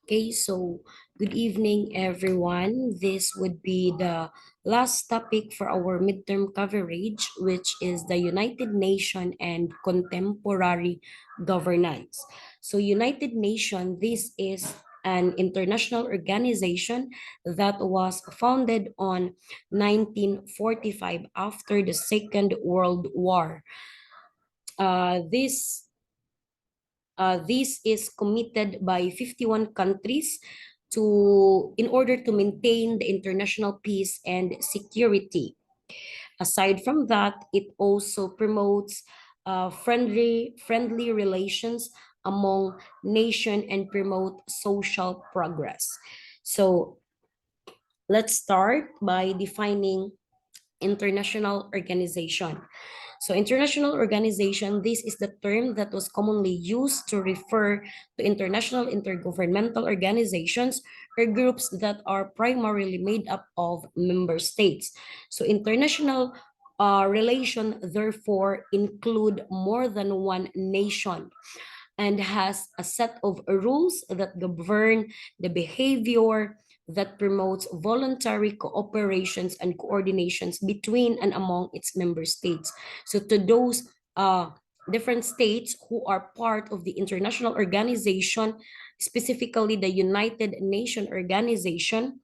Okay, so good evening, everyone. This would be the last topic for our midterm coverage, which is the United Nations and contemporary governance. So, United Nations, this is an international organization that was founded on 1945 after the Second World War. This is committed by 51 countries in order to maintain the international peace and security. Aside from that, it also promotes friendly relations among nation and promote social progress. So let's start by defining international organization. So international organization, this is the term that was commonly used to refer to international intergovernmental organizations or groups that are primarily made up of member states. So international relation therefore include more than one nation and has a set of rules that govern the behavior that promotes voluntary cooperations and coordinations between and among its member states. So to those different states who are part of the international organization, specifically the United Nations Organization,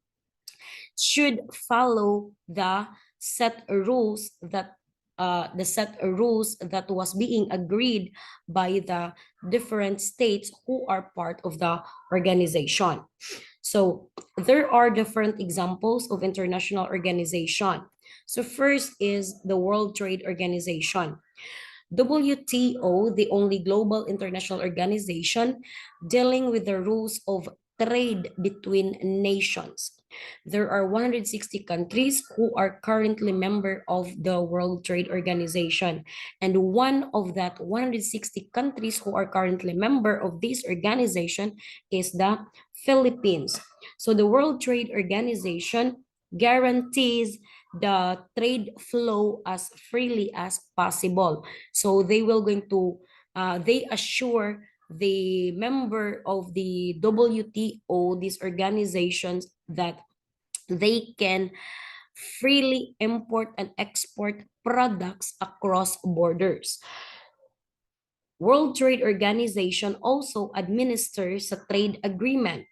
should follow the set rules that was being agreed by the different states who are part of the organization. So there are different examples of international organization. So first is the World Trade Organization. WTO, the only global international organization dealing with the rules of trade between nations. There are 160 countries who are currently member of the World Trade Organization. And one of that 160 countries who are currently member of this organization is the Philippines. So the World Trade Organization guarantees the trade flow as freely as possible. So they assure the member of the WTO, these organizations, that they can freely import and export products across borders. World Trade Organization also administers a trade agreement.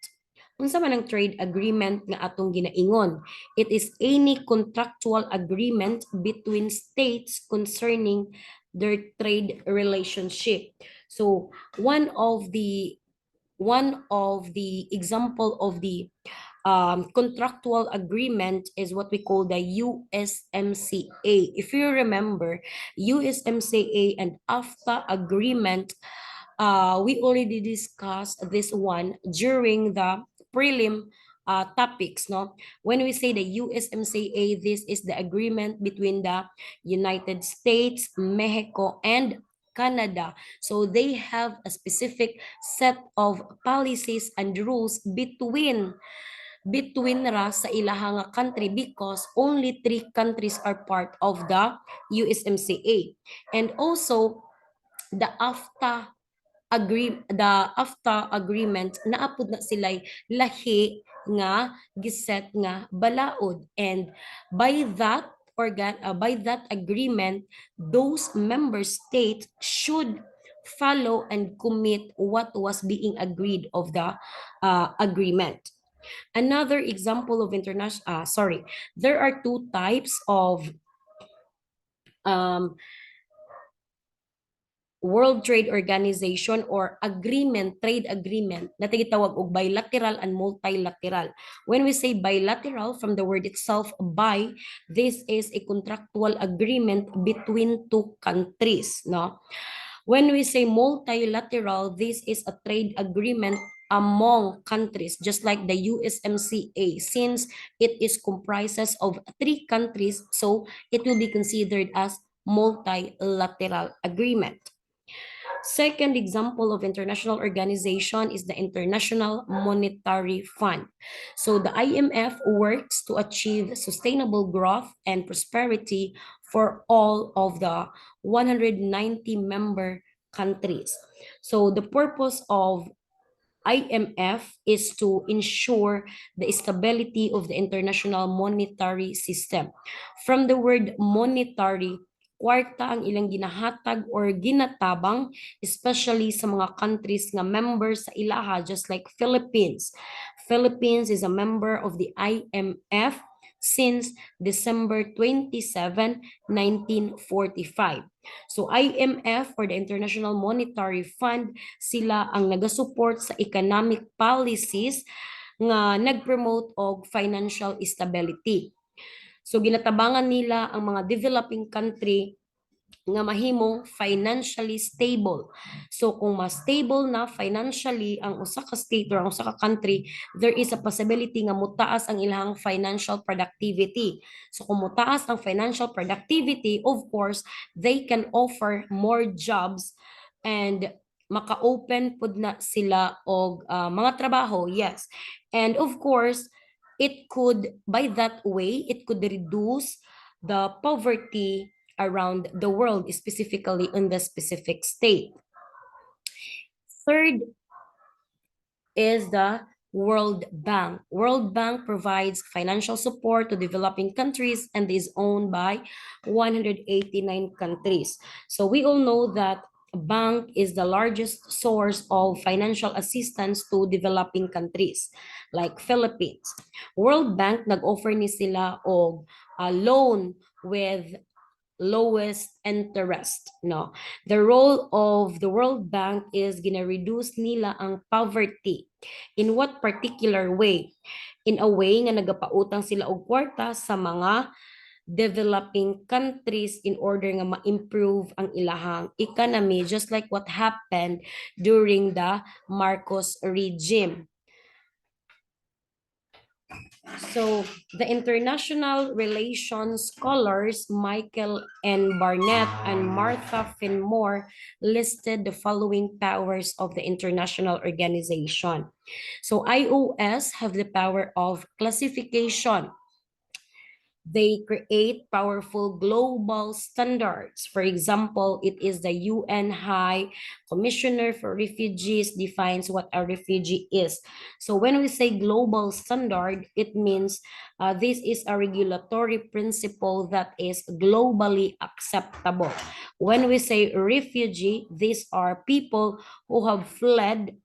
Unsa man ang trade agreement nga atong ginaingon? It is any contractual agreement between states concerning their trade relationship. So one of the example of the contractual agreement is what we call the USMCA. If you remember, USMCA and AFTA agreement, we already discussed this one during the prelim topics. No, when we say the USMCA, this is the agreement between the United States, Mexico, and Canada. So they have a specific set of policies and rules between ra sa ilahang country, because only 3 countries are part of the USMCA. And also the AFTA agreement, naapod na sila'y lahi nga giset nga balaod, and by that agreement, those member states should follow and commit what was being agreed of the agreement. Another example of there are two types of um, World Trade Organization or trade agreement na tinatawag og bilateral and multilateral. When we say bilateral, from the word itself, this is a contractual agreement between two countries, no? When we say multilateral, this is a trade agreement among countries, just like the USMCA. Since it is comprises of 3 countries, so it will be considered as multilateral agreement. Second example of international organization is the International Monetary Fund. So the IMF works to achieve sustainable growth and prosperity for all of the 190 member countries. So the purpose of IMF is to ensure the stability of the international monetary system. From the word monetary, kwarta ang ilang ginahatag or ginatabang, especially sa mga countries nga members sa ilaha, just like Philippines. Philippines is a member of the IMF since December 27, 1945. So IMF or the International Monetary Fund, sila ang nagasupport sa economic policies nga nag-promote og financial stability. So ginatabangan nila ang mga developing country nga mahimong financially stable. So kung mas stable na financially ang usa ka state or ang usa ka country, there is a possibility nga mutaas ang ilang financial productivity. So kung mutaas ang financial productivity, of course, they can offer more jobs and maka-open pud na sila og mga trabaho, yes. And of course, it could, by that way, it could reduce the poverty around the world, specifically in the specific state. Third is the World Bank. World Bank provides financial support to developing countries and is owned by 189 countries. So we all know that bank is the largest source of financial assistance to developing countries like Philippines. World Bank nag-offer ni sila og a loan with lowest interest, no. The role of the World Bank is gonna reduce nila ang poverty. In what particular way? In a way nga nagapautang sila og kwarta sa mga developing countries in order nga ma-improve ang ilahang economy, just like what happened during the Marcos regime. So the international relations scholars Michael N. Barnett and Martha Finmore listed the following powers of the international organization. So IOS have the power of classification. They create powerful global standards. For example, it is the UN High Commissioner for Refugees defines what a refugee is. So when we say global standard, it means this is a regulatory principle that is globally acceptable. When we say refugee, these are people who have fled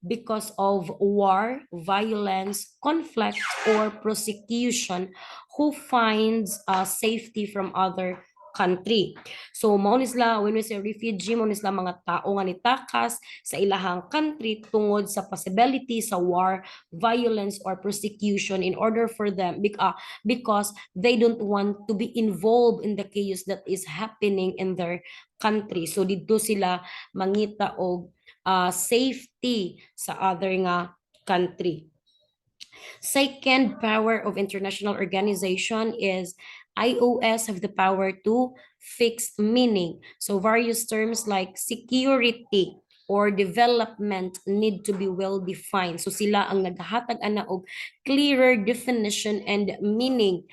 because of war, violence, conflict, or prosecution who finds safety from other country. So mao ni sila, when we say refugee, mao ni sila mga tao nga nitakas sa ilahang country tungod sa possibility sa war, violence, or prosecution in order for them because they don't want to be involved in the chaos that is happening in their country. So dito sila mangita og safety sa other nga country. Second power of international organization is IOS have the power to fix meaning. So various terms like security or development need to be well defined. So sila ang naghatag ana og clearer definition and meaning.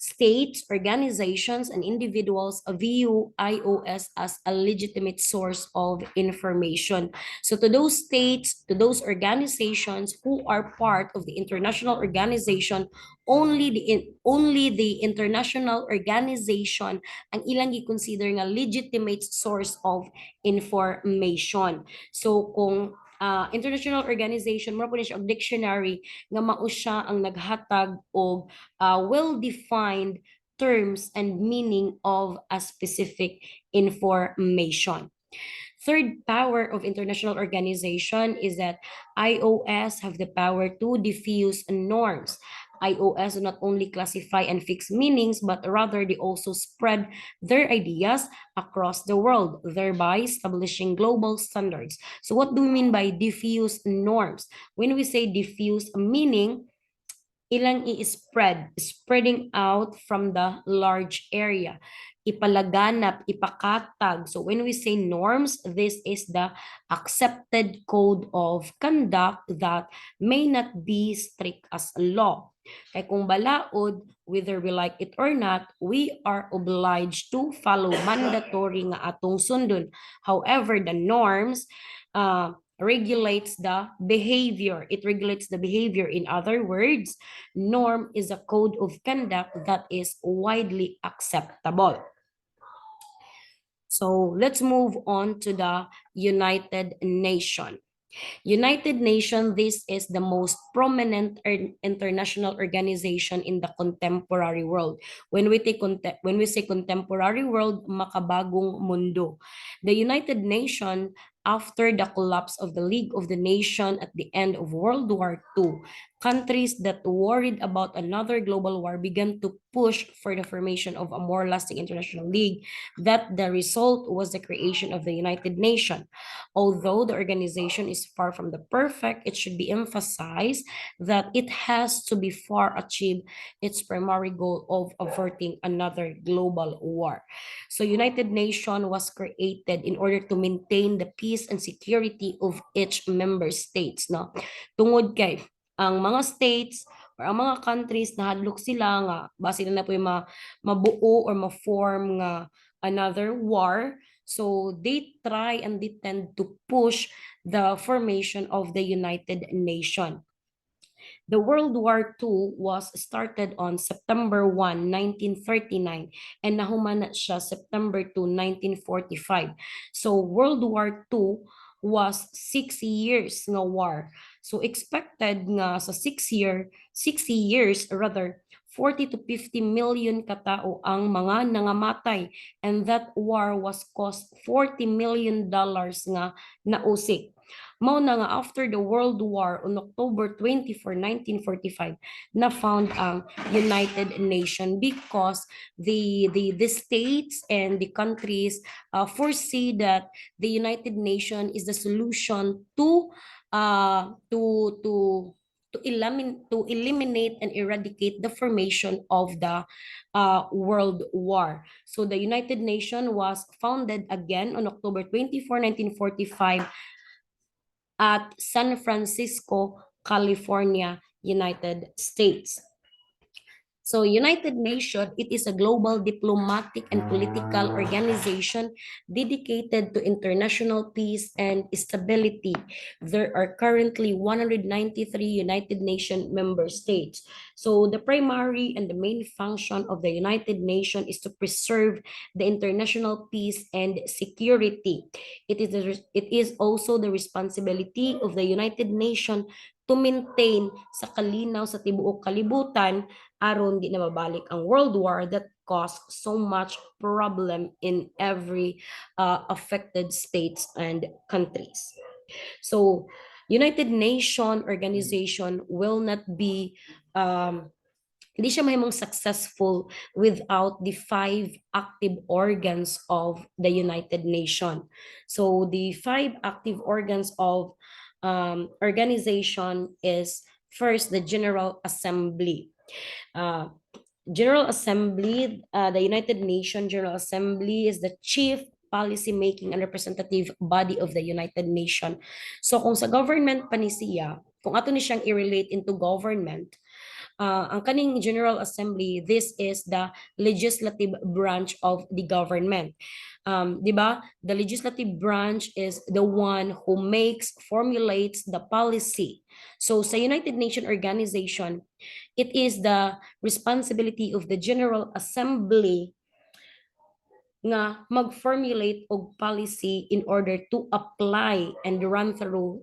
States, organizations, and individuals view IOS as a legitimate source of information. So to those states, to those organizations who are part of the international organization, only the international organization ang ilang gi-consider nga legitimate source of information. So kung international organization, mo po siya og dictionary nga mao siya ang naghatag og well-defined terms and meaning of a specific information. Third power of international organization is that IOS have the power to diffuse norms. IOS do not only classify and fix meanings, but rather they also spread their ideas across the world, thereby establishing global standards. So what do we mean by diffuse norms? When we say diffuse meaning, ilang i-spread, spreading out from the large area, ipalaganap, ipakatag. So when we say norms, this is the accepted code of conduct that may not be strict as law. Kaya kung balaod, whether we like it or not, we are obliged to follow mandatory nga atong sundon. However, the norms regulates the behavior. It regulates the behavior. In other words, norm is a code of conduct that is widely acceptable. So let's move on to the United Nations. United Nations, this is the most prominent international organization in the contemporary world. When we say contemporary world, makabagong mundo. The United Nations, after the collapse of the League of the Nations at the end of World War II, countries that worried about another global war began to push for the formation of a more lasting international league. That the result was the creation of the United Nations. Although the organization is far from the perfect, it should be emphasized that it has to be far achieve its primary goal of averting another global war. So United Nations was created in order to maintain the peace and security of each member states. No? Tungod kay ang mga states or ang mga countries na hadlok sila nga base na po yung mabuo or ma-form nga another war. So they try and they tend to push the formation of the United Nations. The World War II was started on September 1, 1939 and nahuman siya September 2, 1945. So World War II was 6 years nga war. So expected nga sa 60 years rather 40 to 50 million katao ang mga nangamatay, and that war was cost $40 million nga nausik. Mao na nga after the World War on October 24, 1945 na found ang United Nations because the states and the countries foresee that the United Nations is the solution to uh to to to eliminate and eradicate the formation of the World War. So the United Nations was founded again on October 24, 1945 at San Francisco, California, United States. So United Nations, it is a global diplomatic and political organization dedicated to international peace and stability. There are currently 193 United Nations member states. So the primary and the main function of the United Nations is to preserve the international peace and security. It is also the responsibility of the United Nations to maintain sa kalinaw sa tibuok kalibutan aron di na mabalik ang world war that caused so much problem in every affected states and countries. So United Nations organization will not be hindi siya mahimong successful without the 5 active organs of the United Nations. So the 5 active organs of organization is first the General Assembly. General Assembly, the United Nations General Assembly is the chief policy-making and representative body of the United Nations. So kung sa government pa ni siya, kung ato ni siyang i-relate into government, ang kaning General Assembly, this is the legislative branch of the government. Di ba? The legislative branch is the one who formulates the policy. So sa United Nations organization, it is the responsibility of the General Assembly nga mag-formulate og policy in order to apply and run through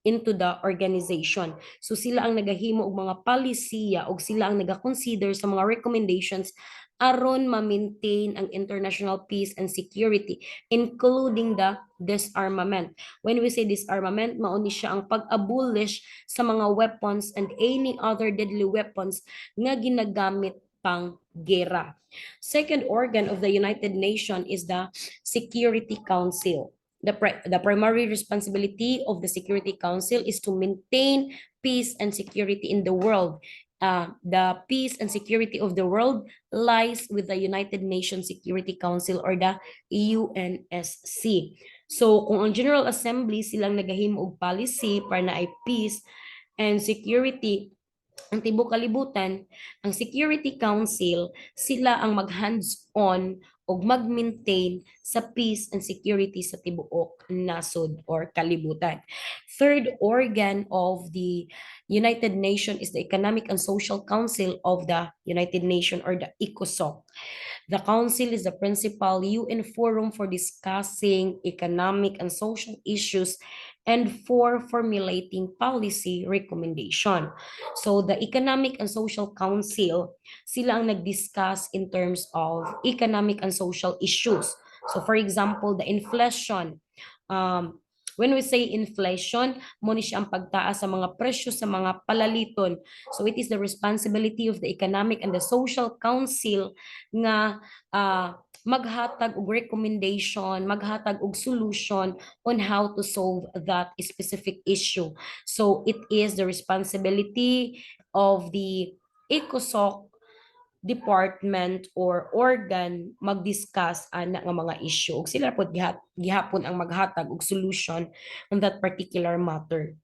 into the organization. So sila ang nagahimo og mga palisiya og sila ang naga-consider sa mga recommendations aron ma-maintain ang international peace and security, including the disarmament. When we say disarmament, mao ni siya ang pag-abolish sa mga weapons and any other deadly weapons nga ginagamit pang gera. Second organ of the United Nations is the Security Council. The primary responsibility of the Security Council is to maintain peace and security in the world. The peace and security of the world lies with the United Nations Security Council or the UNSC. So kung ang General Assembly silang nagahimo og policy para na ay peace and security ang tibok kalibutan, ang Security Council, sila ang mag-hands-on ug mag-maintain sa peace and security sa tibuok nasod or kalibutan. Third organ of the United Nations is the Economic and Social Council of the United Nations, or the ECOSOC. The Council is the principal UN forum for discussing economic and social issues and for formulating policy recommendation. So the Economic and Social Council, sila ang nag-discuss in terms of economic and social issues. So for example, the inflation. Um, when we say inflation, mo ni siya ang pagtaas sa mga presyo sa mga palaliton. So it is the responsibility of the Economic and the Social Council nga maghatag og recommendation, maghatag og solution on how to solve that specific issue. So it is the responsibility of the ECOSOC department or organ mag-discuss ana nga mga issue ug sila pod gihapon ang maghatag og solution on that particular matter.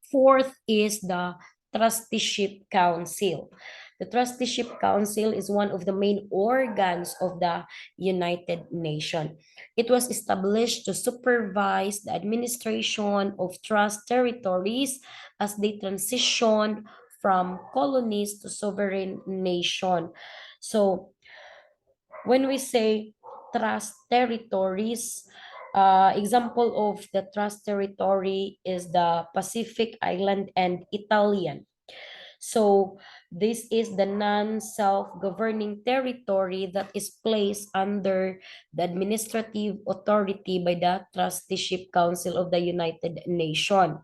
Fourth is the Trusteeship Council. The Trusteeship Council is one of the main organs of the United Nations. It was established to supervise the administration of trust territories as they transition from colonies to sovereign nation. So when we say trust territories, example of the trust territory is the Pacific Island and Italian. So this is the non-self-governing territory that is placed under the administrative authority by the Trusteeship Council of the United Nations.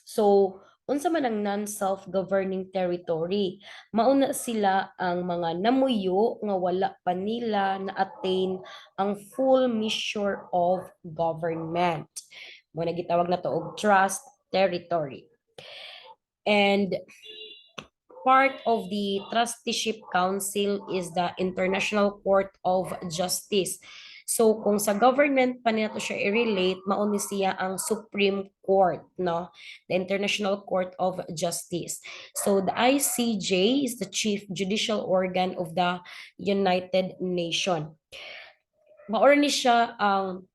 So unsa man ang non-self-governing territory? Mauna sila ang mga namuyo nga wala pa nila na-attain ang full measure of government. Muna gitawag na to og trust territory. And part of the Trusteeship Council is the International Court of Justice. So kung sa government pa nila to siya i-relate, mauni siya ang Supreme Court, no? The International Court of Justice. So the ICJ is the chief judicial organ of the United Nations. Maura ni siya ang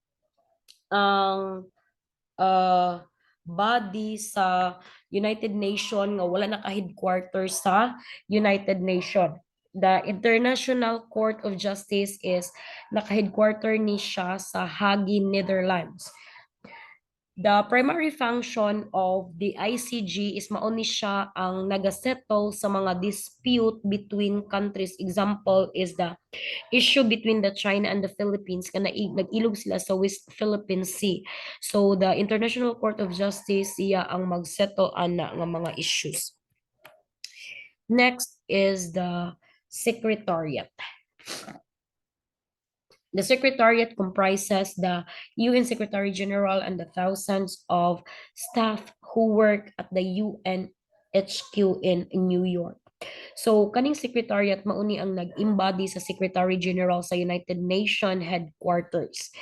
body sa United Nations nga wala naka-headquarters sa United Nations. The International Court of Justice is naka-headquarter ni siya sa Hague, Netherlands. The primary function of the ICJ is mauni siya ang nagasettle sa mga dispute between countries. Example is the issue between the China and the Philippines kana nag-ilog sila sa West Philippine Sea. So the International Court of Justice siya ang mag-settle ana nga mga issues. Next is the Secretariat. The Secretariat comprises the UN Secretary General and the thousands of staff who work at the UN HQ in New York. So, kaning Secretariat mauni ang nag-embody sa Secretary General sa United Nations headquarters.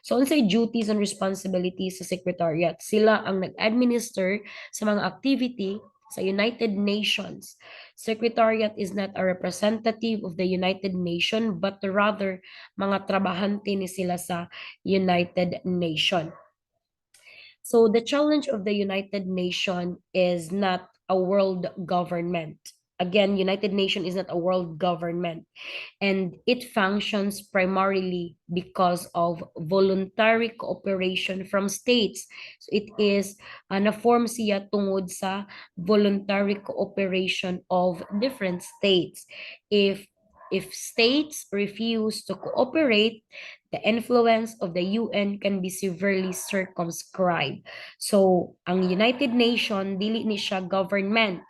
So, unsay duties and responsibilities sa Secretariat? Sila ang nag-administer sa mga activity sa United Nations. Secretariat is not a representative of the United Nations but rather mga trabahante ni sila sa United Nations. So the challenge of the United Nations is not a world government. Again, United Nations is not a world government, and it functions primarily because of voluntary cooperation from states. So it is na-form siya tungod sa voluntary cooperation of different states. If states refuse to cooperate, the influence of the UN can be severely circumscribed. So, ang United Nations, dili ni siya government.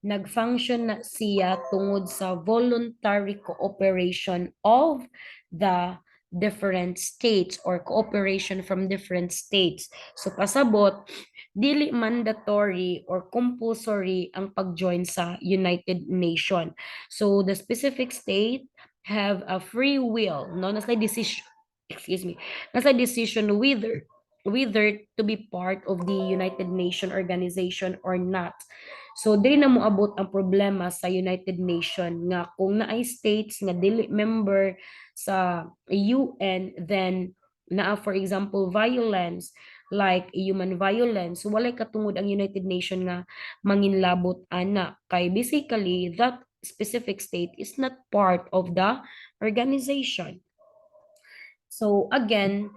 Nag-function na siya tungod sa voluntary cooperation of the different states or cooperation from different states. So pasabot, dili mandatory or compulsory ang pag-join sa United Nations. So the specific state have a free will, no? Nasa decision, nasa decision whether to be part of the United Nations organization or not. So dili na moabot ang problema sa United Nations nga kung naay states nga dili member sa UN, then naa for example violence like human violence, walay katungod ang United Nations nga manginlabot ana kay basically that specific state is not part of the organization. So again,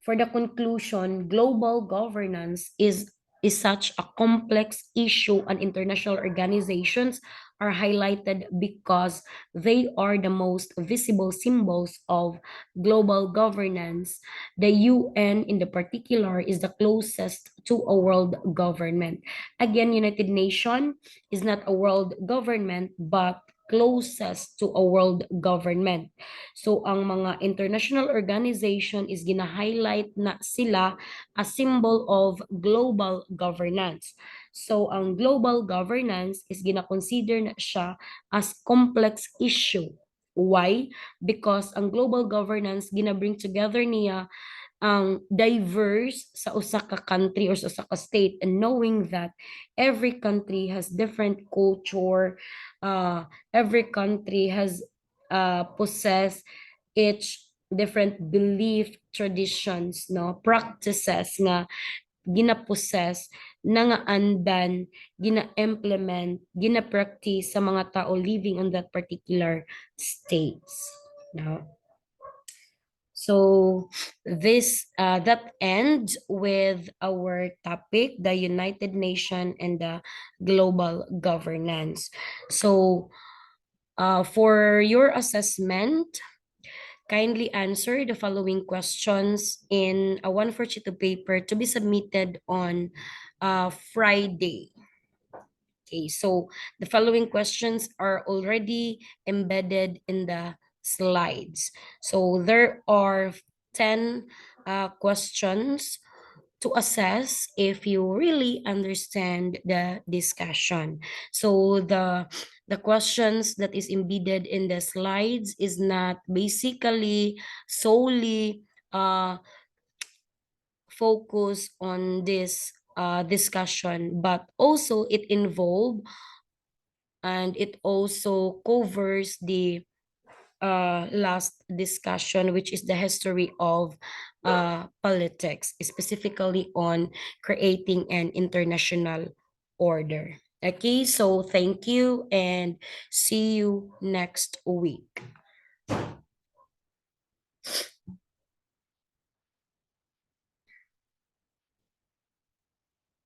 for the conclusion, global governance is such a complex issue, and international organizations are highlighted because they are the most visible symbols of global governance. The UN in the particular is the closest to a world government. Again, United Nations is not a world government but closest to a world government. So ang mga international organization is gina-highlight na sila as symbol of global governance. So ang global governance is gina-consider na siya as complex issue. Why? Because ang global governance gina-bring together niya ang diverse sa usa ka country or sa usa ka state, and knowing that every country has different culture, every country has possess each different belief traditions, no, practices nga gina-possess na nga andan, gina-implement, gina-practice sa mga tao living on that particular states, no. So this that ends with our topic, the United Nations and the global governance. So for your assessment, kindly answer the following questions in a 142 paper to be submitted on Friday. Okay, so the following questions are already embedded in the slides. So there are 10 questions to assess if you really understand the discussion. So the questions that is embedded in the slides is not basically solely focus on this discussion, but also it involve and it also covers the last discussion, which is the history of politics, specifically on creating an international order. Okay, so thank you and see you next week.